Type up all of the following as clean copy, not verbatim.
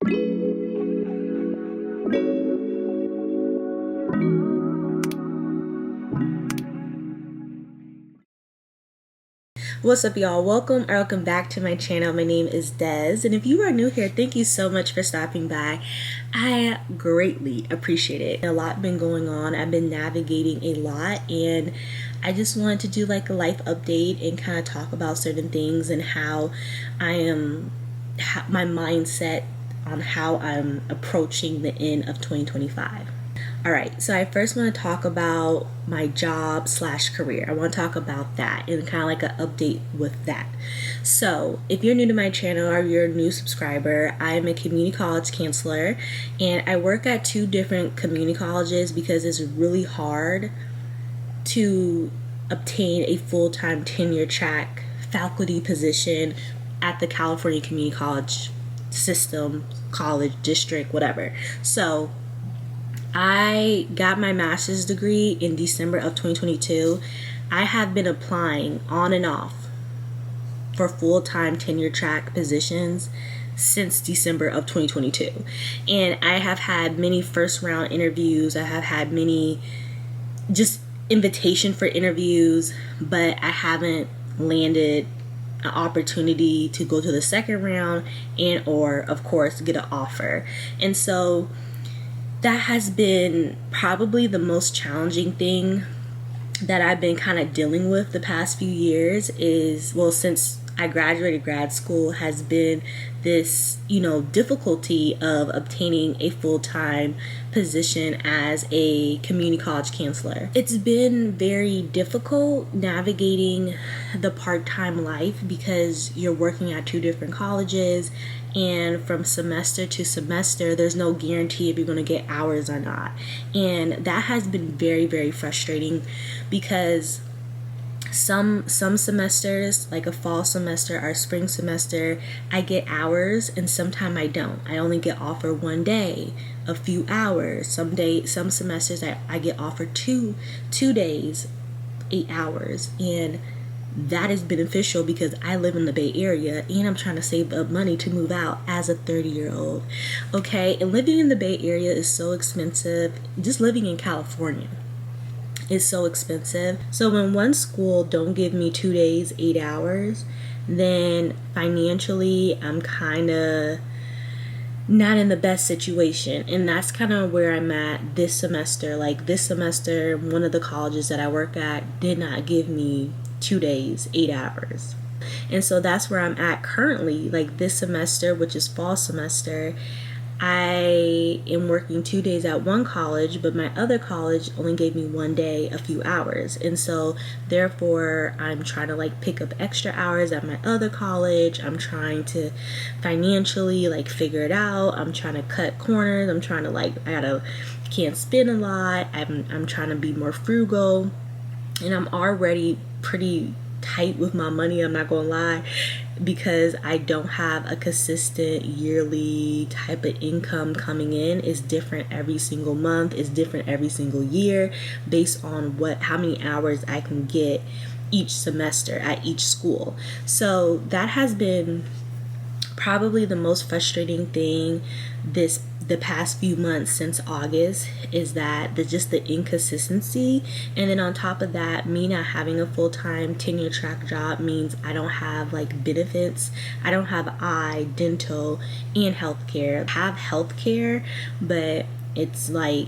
What's up, y'all? Welcome back to my channel. My name is Des, and if you are new here, thank you so much for stopping by. I greatly appreciate it. A lot been going on. I've been navigating a lot, and I just wanted to do like a life update and kind of talk about certain things and how my mindset on how I'm approaching the end of 2025. All right, so I first want to talk about my job slash career. I want to talk about that and kind of like an update with that. So if you're new to my channel or you're a new subscriber, I'm a community college counselor, and I work at two different community colleges because it's really hard to obtain a full-time tenure track faculty position at the California community college system, college district, whatever. So I got my master's degree in December of 2022. I have been applying on and off for full-time tenure track positions since December of 2022. And I have had many first round interviews. I have had many just invitation for interviews, but I haven't landed an opportunity to go to the second round and or of course get an offer. And so that has been probably the most challenging thing that I've been kind of dealing with the past few years since I graduated grad school, has been this, difficulty of obtaining a full-time position as a community college counselor. It's been very difficult navigating the part-time life because you're working at two different colleges, and from semester to semester there's no guarantee if you're going to get hours or not. And that has been very, very frustrating because some semesters, like a fall semester or spring semester, I get hours, and sometimes I don't. I only get offered one day, a few hours. Some semesters I get offered two days, 8 hours, and that is beneficial because I live in the Bay Area and I'm trying to save up money to move out as a 30-year-old. Okay, and living in the Bay Area is so expensive. Just living in California is so expensive. So when one school don't give me 2 days, 8 hours, then financially I'm kind of not in the best situation. And that's kind of where I'm at this semester. Like this semester, one of the colleges that I work at did not give me 2 days, 8 hours. And so that's where I'm at currently. Like this semester, which is fall semester, I am working 2 days at one college, but my other college only gave me 1 day, a few hours. And so therefore I'm trying to like pick up extra hours at my other college. I'm trying to financially like figure it out. I'm trying to cut corners. I'm trying to can't spend a lot. I'm trying to be more frugal, and I'm already pretty tight with my money, I'm not gonna lie, because I don't have a consistent yearly type of income coming in. It's different every single month, it's different every single year based on how many hours I can get each semester at each school. So that has been probably the most frustrating thing the past few months since August, is that the inconsistency. And then on top of that, me not having a full-time tenure track job means I don't have like benefits. I don't have eye, dental, and healthcare. I have healthcare, but it's like,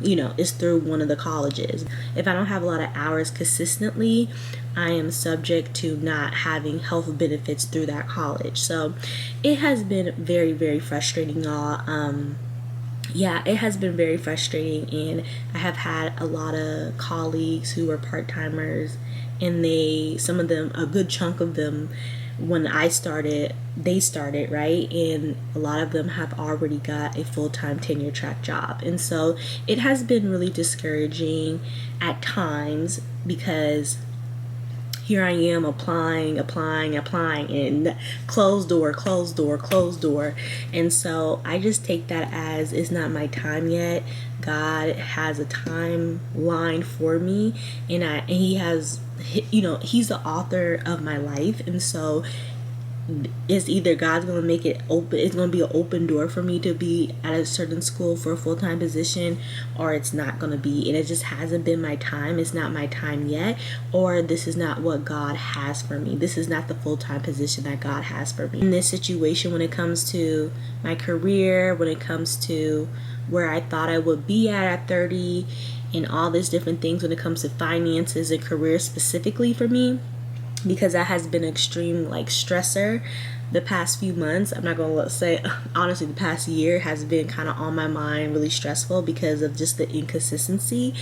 it's through one of the colleges. If I don't have a lot of hours consistently, I am subject to not having health benefits through that college. So it has been very, very frustrating, y'all. It has been very frustrating, and I have had a lot of colleagues who are part-timers, and some of them, a good chunk of them, when I started, they started, right? And a lot of them have already got a full-time tenure track job. And so it has been really discouraging at times because here I am applying, and closed door. And so I just take that as it's not my time yet. God has a timeline for me, and He's the author of my life. And so it's either God's going to make it open, it's going to be an open door for me to be at a certain school for a full-time position, or it's not going to be, and it just hasn't been my time. It's not my time yet, or this is not what God has for me. This is not the full-time position that God has for me. In this situation, when it comes to my career, when it comes to where I thought I would be at 30, and all these different things when it comes to finances and career specifically for me, because that has been an extreme stressor the past few months. I'm not gonna say, honestly, the past year has been kind of on my mind, really stressful because of just the inconsistency.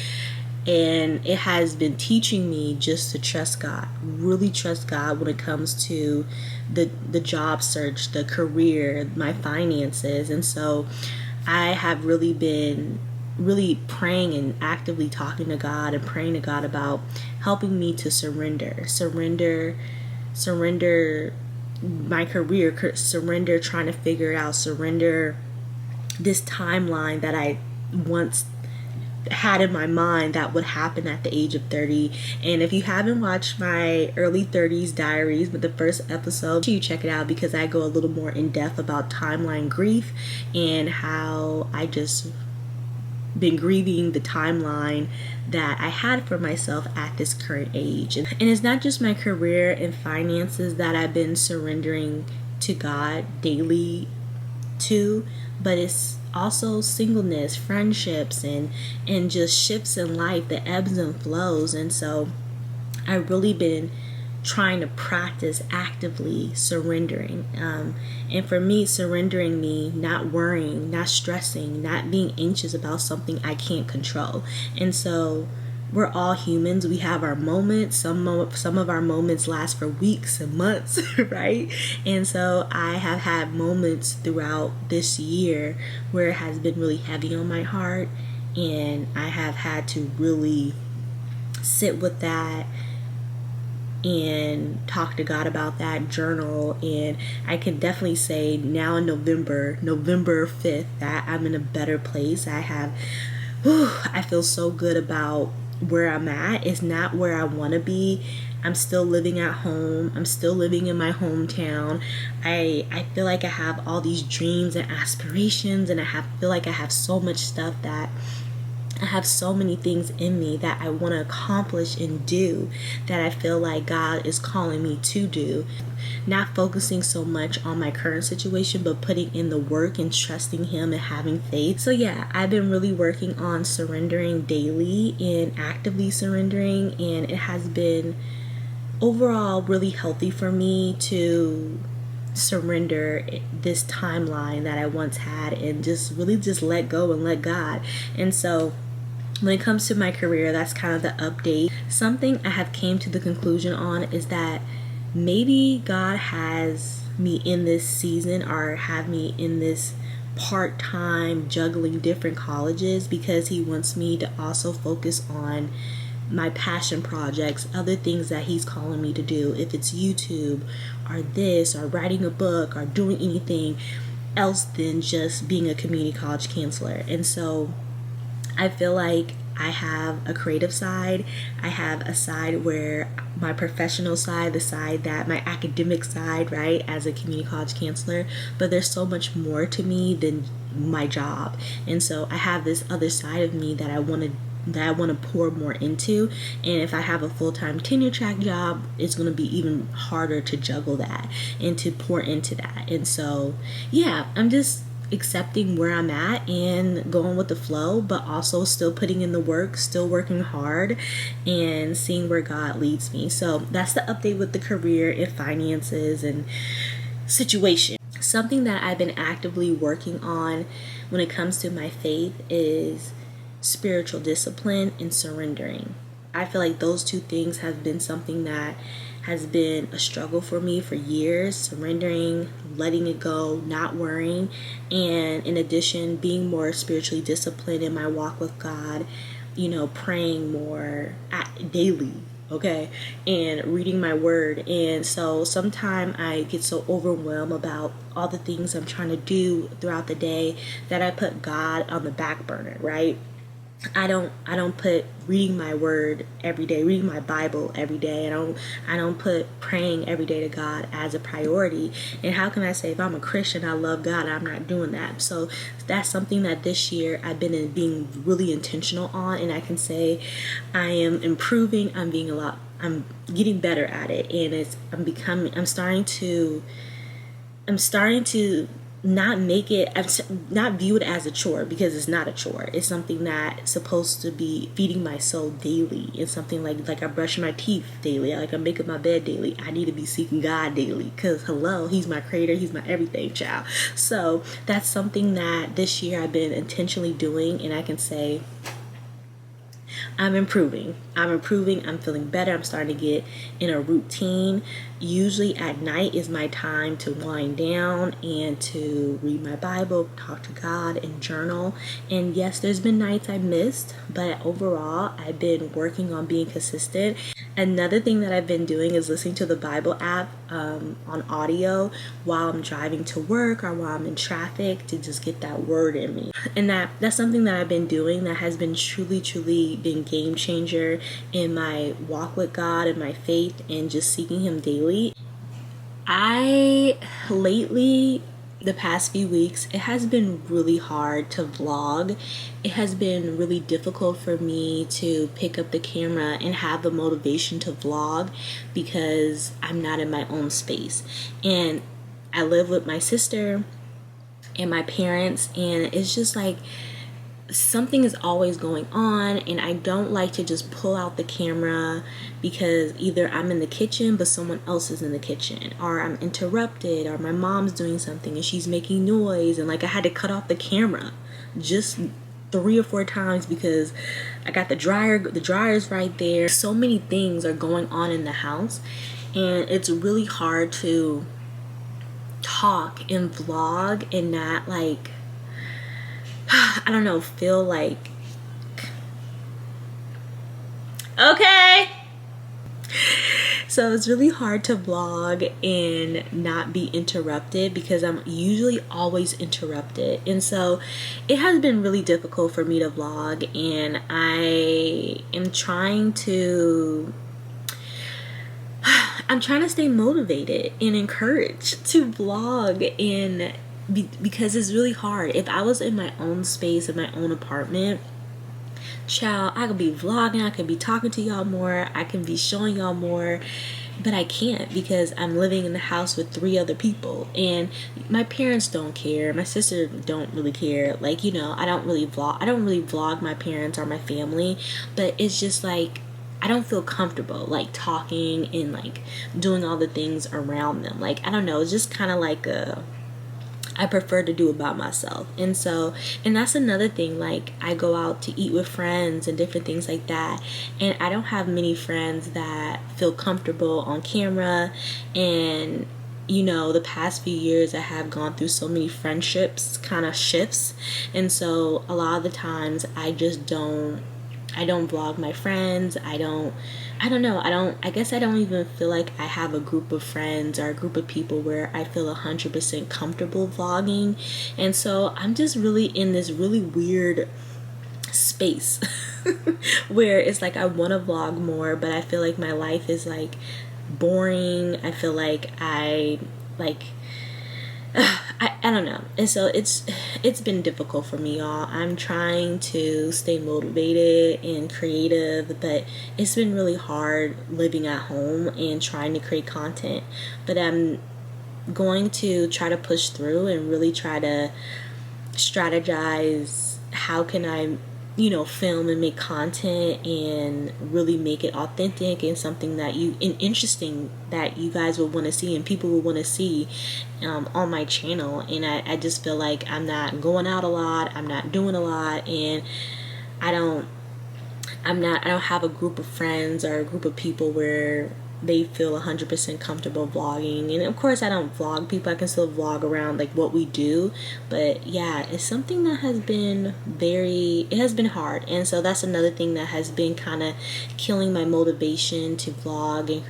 And it has been teaching me just to trust God, really trust God when it comes to the job search, the career, my finances. And so I have really been praying and actively talking to God and praying to God about helping me to surrender my career, surrender trying to figure it out, surrender this timeline that I once had in my mind that would happen at the age of 30. And if you haven't watched my early 30s diaries, but the first episode, you check it out, because I go a little more in depth about timeline grief and how I just been grieving the timeline that I had for myself at this current age. And it's not just my career and finances that I've been surrendering to God daily to, but it's also singleness, friendships, and just shifts in life, the ebbs and flows. And so I've really been trying to practice actively surrendering. And for me, surrendering me not worrying, not stressing, not being anxious about something I can't control. And so we're all humans. We have our moments. Some of our moments last for weeks and months, right? And so I have had moments throughout this year where it has been really heavy on my heart, and I have had to really sit with that and talk to God about that, journal. And I can definitely say now in November 5th, that I'm in a better place. I feel so good about where I'm at. It's not where I want to be. I'm still living at home. I'm still living in my hometown. I feel like I have all these dreams and aspirations, and feel like I have so much stuff, that I have so many things in me that I want to accomplish and do, that I feel like God is calling me to do. Not focusing so much on my current situation, but putting in the work and trusting Him and having faith. So yeah, I've been really working on surrendering daily and actively surrendering, and it has been overall really healthy for me to surrender this timeline that I once had, and just really just let go and let God. And so when it comes to my career, that's kind of the update. Something I have came to the conclusion on is that maybe God has me in this season, or have me in this part-time juggling different colleges, because He wants me to also focus on my passion projects, other things that He's calling me to do. If it's YouTube or this or writing a book or doing anything else than just being a community college counselor. And so I feel like I have a creative side. I have a side where my professional side, the side that my academic side, right, as a community college counselor, but there's so much more to me than my job. And so I have this other side of me that I want to pour more into. And if I have a full-time tenure track job, it's going to be even harder to juggle that and to pour into that. And so yeah, I'm just accepting where I'm at and going with the flow, but also still putting in the work, still working hard, and seeing where God leads me. So that's the update with the career and finances and situation. Something that I've been actively working on when it comes to my faith is spiritual discipline and surrendering. I feel like those two things have been something that has been a struggle for me for years. Surrendering, letting it go, not worrying, and in addition, being more spiritually disciplined in my walk with God, praying more daily, okay, and reading my word. And so sometimes I get so overwhelmed about all the things I'm trying to do throughout the day that I put God on the back burner, right? I don't put reading my word every day, reading my Bible every day. I don't put praying every day to God as a priority. And how can I say if I'm a Christian, I love God, I'm not doing that? So that's something that this year I've been being really intentional on, and I can say I am improving. I'm getting better at it, and I'm starting to not view it as a chore, because it's not a chore. It's something that's supposed to be feeding my soul daily. It's something like I brush my teeth daily, like I'm making my bed daily. I need to be seeking God daily, because hello, He's my creator, He's my everything, child. So that's something that this year I've been intentionally doing, and I can say I'm improving. I'm feeling better. I'm starting to get in a routine. Usually at night is my time to wind down and to read my Bible, talk to God, and journal. And yes, there's been nights I missed, but overall, I've been working on being consistent. Another thing that I've been doing is listening to the Bible app on audio while I'm driving to work or while I'm in traffic, to just get that word in me. And that's something that I've been doing that has been truly been game changer in my walk with God and my faith and just seeking Him daily. The past few weeks, it has been really hard to vlog. It has been really difficult for me to pick up the camera and have the motivation to vlog, because I'm not in my own space. And I live with my sister and my parents, and it's just like something is always going on, and I don't like to just pull out the camera, because either I'm in the kitchen but someone else is in the kitchen, or I'm interrupted, or my mom's doing something and she's making noise, and like I had to cut off the camera just 3 or 4 times because I got the dryer's right there. So many things are going on in the house, and it's really hard to talk and vlog and not like I don't know, feel like okay. So it's really hard to vlog and not be interrupted, because I'm usually always interrupted. And so it has been really difficult for me to vlog, and I am trying to stay motivated and encouraged to vlog, and because it's really hard. If I was in my own space, in my own apartment, child, I could be vlogging, I could be talking to y'all more, I can be showing y'all more, but I can't, because I'm living in the house with 3 other people, and my parents don't care, my sister don't really care. Like, I don't really vlog my parents or my family, but it's just like I don't feel comfortable like talking and like doing all the things around them. Like, I don't know, it's just kind of like I prefer to do it by myself. And that's another thing, like I go out to eat with friends and different things like that, and I don't have many friends that feel comfortable on camera. And the past few years I have gone through so many friendships kind of shifts, and so a lot of the times I don't vlog my friends. I guess I don't even feel like I have a group of friends or a group of people where I feel 100% comfortable vlogging. And so I'm just really in this really weird space where it's like I want to vlog more, but I feel like my life is like boring. I feel like I don't know. And so it's been difficult for me, y'all. I'm trying to stay motivated and creative, but it's been really hard living at home and trying to create content. But I'm going to try to push through and really try to strategize how can I film and make content and really make it authentic and something that interesting that you guys would want to see and people would want to see on my channel. And I just feel like I'm not going out a lot, I'm not doing a lot, and I don't have a group of friends or a group of people where they feel 100% comfortable vlogging. And of course I don't vlog people, I can still vlog around like what we do, but yeah, it's something that has been hard. And so that's another thing that has been kind of killing my motivation to vlog and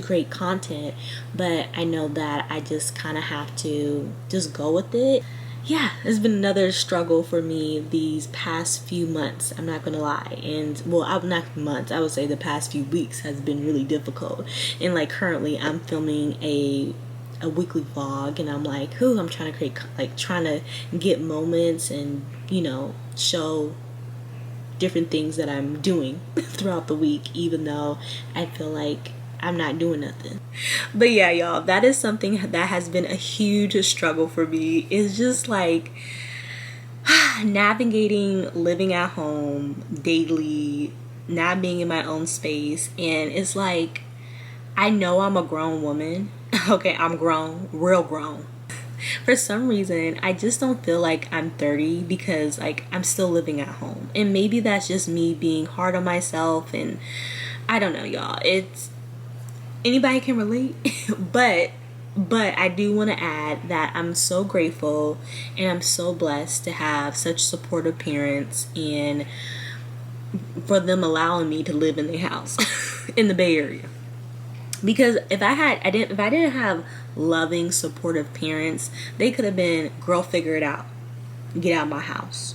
create content. But I know that I just kind of have to just go with it. yeah, it's been another struggle for me these past few months. I'm not gonna lie. And well, I'm not months. I would say the past few weeks has been really difficult. And like currently, I'm filming a weekly vlog, and I'm like, who I'm trying to create, like trying to get moments and show different things that I'm doing throughout the week, even though I feel like I'm not doing nothing. But yeah, y'all, that is something that has been a huge struggle for me. It's just like navigating living at home daily, not being in my own space. And it's like, I know I'm a grown woman. Okay, I'm grown, real grown. For some reason, I just don't feel like I'm 30 because like I'm still living at home. And maybe that's just me being hard on myself, and I don't know, y'all. It's anybody can relate, but I do want to add that I'm so grateful and I'm so blessed to have such supportive parents, and for them allowing me to live in their house in the Bay Area. Because if I didn't have loving, supportive parents, they could have been, girl, figure it out. Get out my house.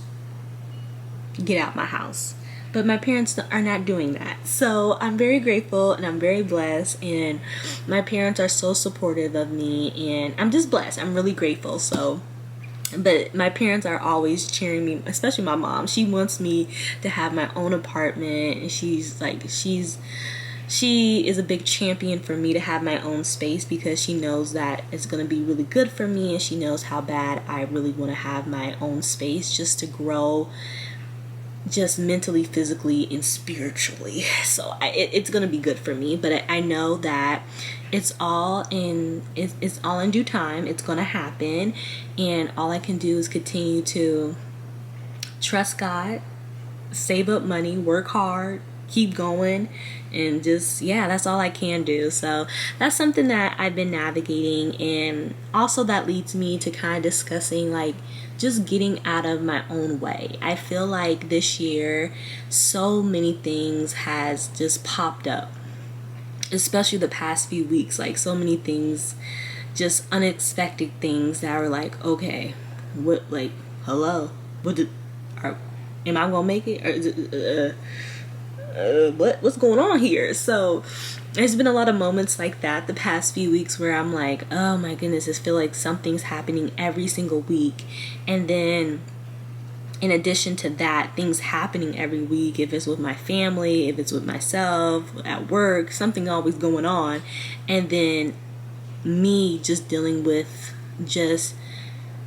Get out my house. But my parents are not doing that. So I'm very grateful and I'm very blessed. And my parents are so supportive of me. And I'm just blessed. I'm really grateful. So, but my parents are always cheering me, especially my mom. She wants me to have my own apartment. And she is a big champion for me to have my own space because she knows that it's going to be really good for me, and she knows how bad I really want to have my own space just to grow, just mentally, physically, and spiritually. So it's going to be good for me, but I know that it's all in due time. It's going to happen, and all I can do is continue to trust God, save up money, work hard, keep going, and just, yeah, that's all I can do. So that's something that I've been navigating, and also that leads me to kind of discussing like just getting out of my own way. I feel like this year so many things has just popped up, especially the past few weeks. Like so many things, just unexpected things that were like, okay, what, like, hello, am I gonna make it, or is it, what's going on here? So there's been a lot of moments like that the past few weeks where I'm like, oh my goodness, I feel like something's happening every single week. And then in addition to that, things happening every week, if it's with my family, if it's with myself, at work, something always going on. And then me just dealing with just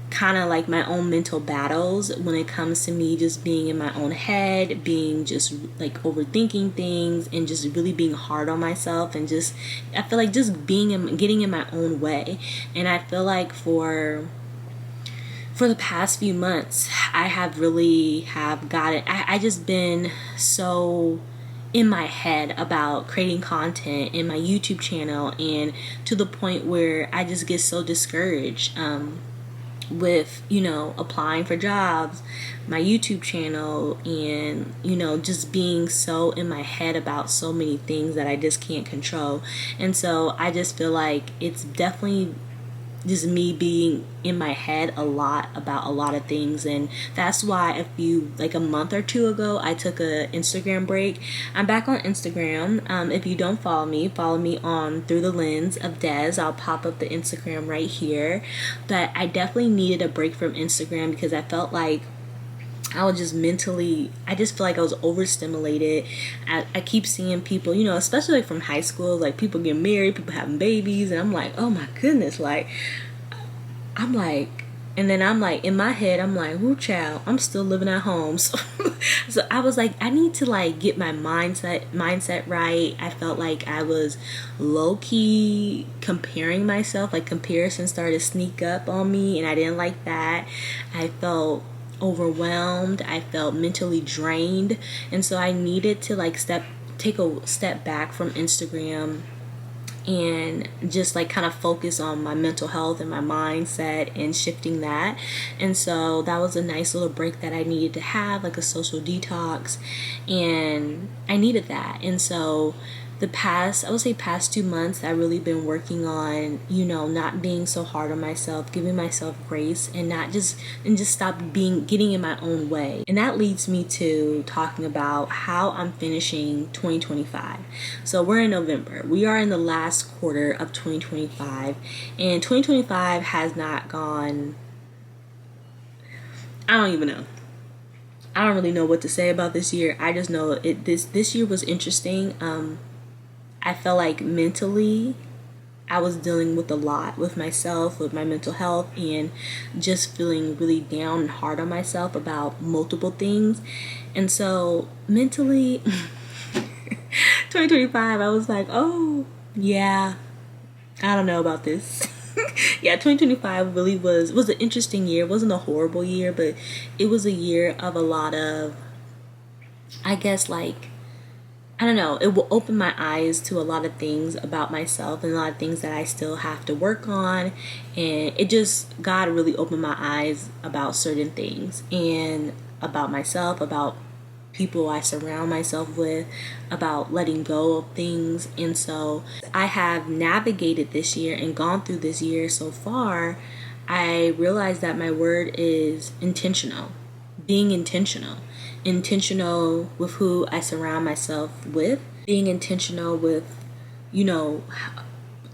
kind of like my own mental battles when it comes to me just being in my own head, being just like overthinking things, and just really being hard on myself, and just I feel like just getting in my own way. And I feel like for the past few months, I have gotten, I just been so in my head about creating content in my YouTube channel, and to the point where I just get so discouraged with applying for jobs, my YouTube channel, and just being so in my head about so many things that I just can't control. And so I just feel like it's definitely just me being in my head a lot about a lot of things. And that's why a month or two ago, I took a Instagram break. I'm back on Instagram. If you don't follow me on Through the Lens of Des. I'll pop up the Instagram right here. But I definitely needed a break from Instagram because I felt like I was just I just feel like I was overstimulated. I keep seeing people, especially like from high school, like people getting married, people having babies, and I'm like, oh my goodness, and then I'm like, in my head, I'm like, whoo child, I'm still living at home. So I was like, I need to like get my mindset right. I felt like I was low-key comparing myself, like comparison started to sneak up on me, and I didn't like that. I felt overwhelmed. I felt mentally drained, and so I needed to like take a step back from Instagram and just like kind of focus on my mental health and my mindset and shifting that. And so that was a nice little break that I needed to have, like a social detox, and I needed that. And so I would say past 2 months, I've really been working on, not being so hard on myself, giving myself grace, and just stop getting in my own way. And that leads me to talking about how I'm finishing 2025. So we're in November. We are in the last quarter of 2025, and 2025 has not gone, I don't even know. I don't really know what to say about this year. I just know this year was interesting. I felt like mentally I was dealing with a lot with myself, with my mental health, and just feeling really down and hard on myself about multiple things. And so mentally 2025, I was like, oh yeah, I don't know about this. Yeah, 2025 really was an interesting year. It wasn't a horrible year, but it was a year of a lot of, I guess, like, I don't know, it will open my eyes to a lot of things about myself and a lot of things that I still have to work on. And God really opened my eyes about certain things and about myself, about people I surround myself with, about letting go of things. And so I have navigated this year and gone through this year so far. I realized that my word is intentional, being intentional with who I surround myself with, being intentional with,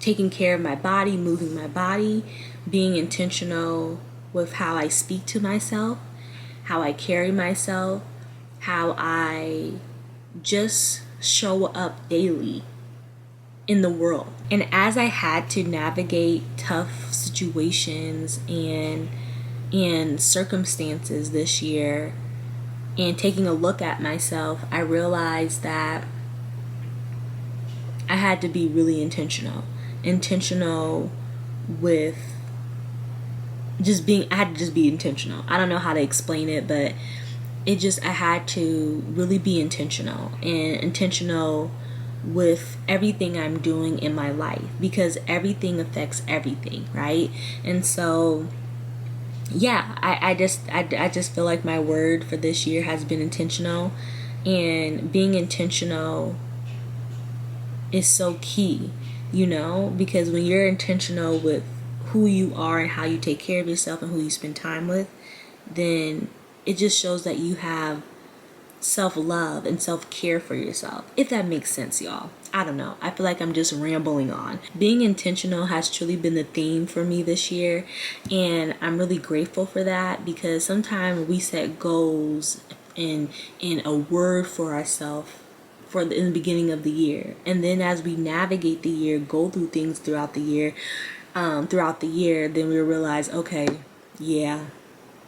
taking care of my body, moving my body, being intentional with how I speak to myself, how I carry myself, how I just show up daily in the world. And as I had to navigate tough situations and circumstances this year, and taking a look at myself, I realized that I had to be really intentional with I had to just be intentional. I don't know how to explain it, but I had to really be intentional with everything I'm doing in my life, because everything affects everything, right? And so yeah, I just feel like my word for this year has been intentional, and being intentional is so key, because when you're intentional with who you are and how you take care of yourself and who you spend time with, then it just shows that you have self-love and self-care for yourself, if that makes sense, y'all. I don't know. I feel like I'm just rambling on. Being intentional has truly been the theme for me this year, and I'm really grateful for that, because sometimes we set goals in a word for ourselves in the beginning of the year, and then as we navigate the year, go through things throughout the year, then we realize, okay, yeah,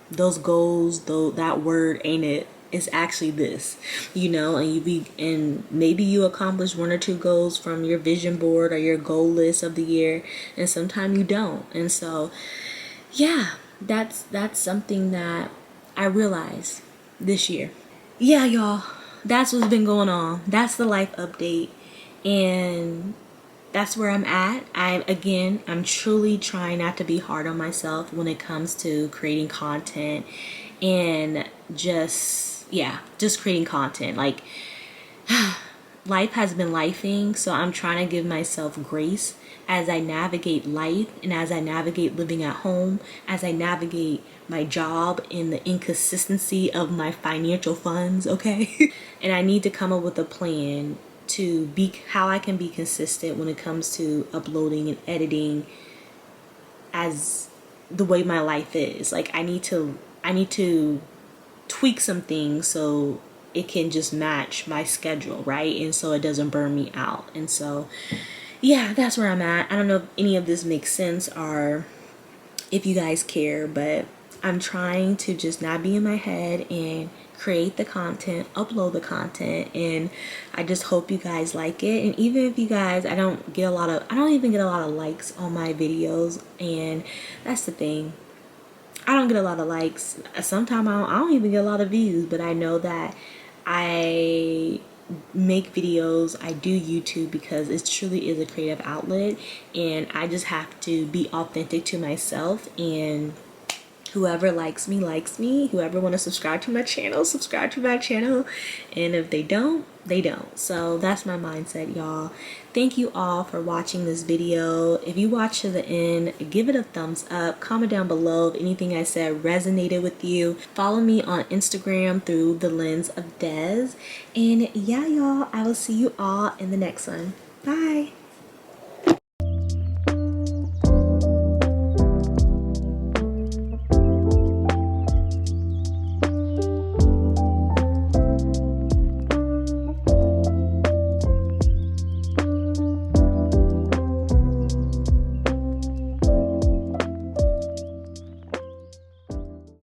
those goals, though, that word ain't it. It's actually this, and maybe you accomplish 1 or 2 goals from your vision board or your goal list of the year, and sometimes you don't. And so, yeah, that's something that I realized this year. Yeah, y'all, that's what's been going on. That's the life update, and that's where I'm at. I'm truly trying not to be hard on myself when it comes to creating content and just creating content. Like, life has been lifing, so I'm trying to give myself grace as I navigate life, and as I navigate living at home, as I navigate my job and the inconsistency of my financial funds, okay? And I need to come up with a plan to be how I can be consistent when it comes to uploading and editing as the way my life is. Like, I need to tweak some things so it can just match my schedule, right? And so it doesn't burn me out. And so, yeah, that's where I'm at. I don't know if any of this makes sense or if you guys care, but I'm trying to just not be in my head and create the content, upload the content, and I just hope you guys like it. And even if you guys, I don't even get a lot of likes on my videos, and that's the thing. I don't get a lot of likes. Sometimes I don't even get a lot of views, but I know that I make videos, I do YouTube because it truly is a creative outlet, and I just have to be authentic to myself and Whoever likes me, likes me. Whoever want to subscribe to my channel, subscribe to my channel. And if they don't, they don't. So that's my mindset, y'all. Thank you all for watching this video. If you watched to the end, give it a thumbs up. Comment down below if anything I said resonated with you. Follow me on Instagram through the lens of Des. And yeah, y'all, I will see you all in the next one. Bye.